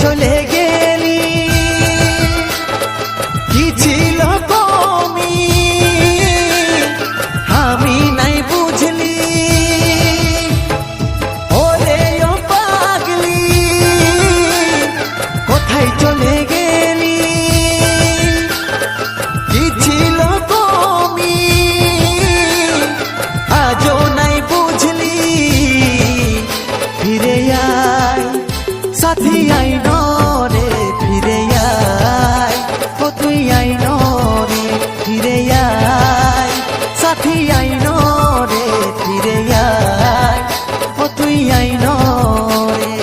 চলে গেলি কি ছিল কমি আমি নাই বুঝলি ওরে ও পাগলি কোথায় চলে গেলি কি ছিল কমি আজও নাই বুঝলি ফিরে আয় সাথী আইন রে ফিরে আয় ও তুই আইন রে ফিরে আয় সাথী আইন রে ফিরে আয় ও তুই আইন রে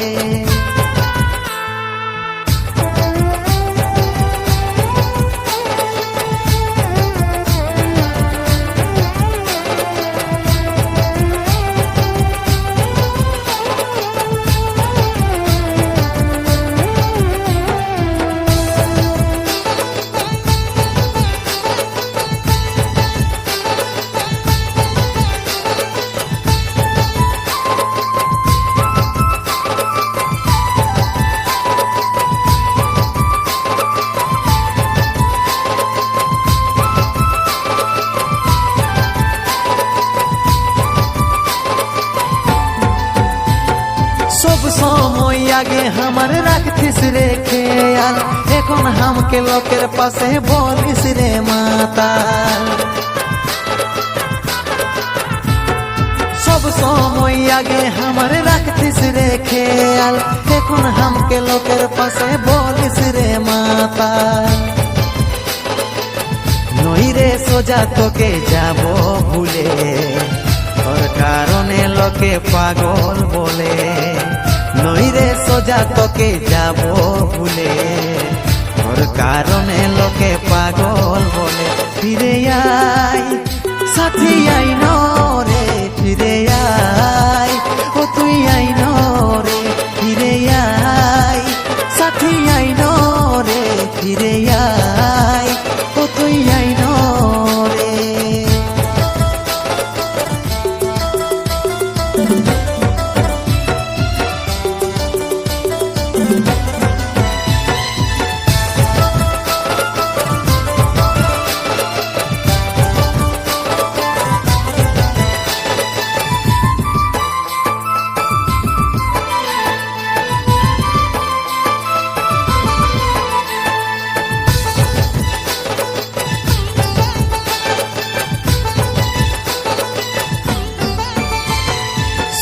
সব সময় আগে আমার রাখতিস রে খেয়াল এখন হামকে লোকের পাশে বলিস রে মাতাল সব সময় আগে আমার রাখতিস রে খেয়াল এখন হামকে লোকের পাশে বলিস রে মাতাল নই রে সোজা তোকে যাব ভুলে তোর কারণে লোকে পাগল বলে নই রে সোজা তোকে যাব ভুলে তোর কারণে লোকে পাগল বলে ফিরে আয় সাথী আইন রে ফিরে আয় ও তুই আইন রে ফিরে আয় সাথী আইন রে ফিরে আয় ও তুই আইন রে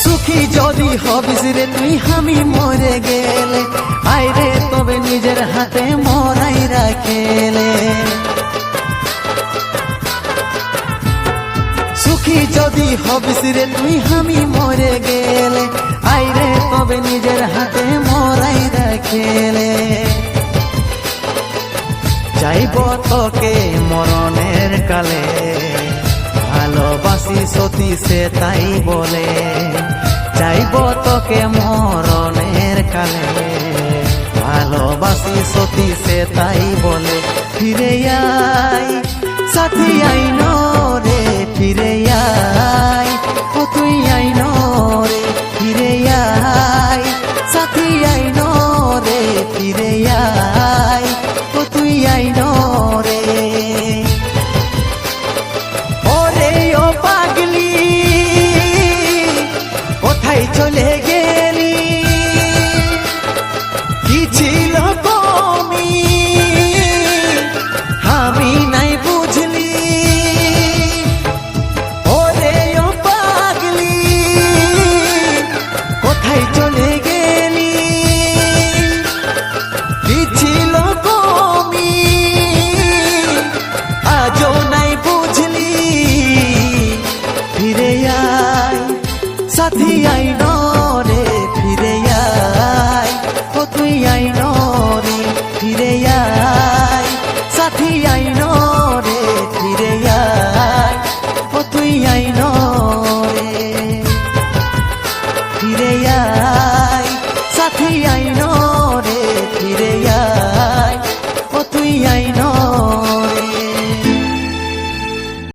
সুখী যদি হবিস রে তুই আমি মরে গেলে আইরে তবে নিজের হাতে মরাই রাখেলে সুখী যদি হবিস রে তুই আমি মরে গেলে আইরে তবে নিজের হাতে মরাই রাখেলে চাইব তোকে মরণের কালে ভালোবাসি সতী সে তাই বলে চাইব তোকে মরণের কালে ভালোবাসি সতী সে তাই বলে ফিরে আয় সাথী আইন রে ফিরে আয় ও তুই আইন রে ফিরে আয় সাথী আইন রে ফিরে আয় ও তুই আইন রে চলে গেলি কি ছিল কমি আমি নাই বুঝলি সাথী আইন রে ফিরে আয় ও তুই আইন রে ফিরে আয় সাথী আইন রে ফিরে আয় ও তুই আইন রে ফিরে আয় সাথী আইন রে ফিরে আয় ও তুই আইন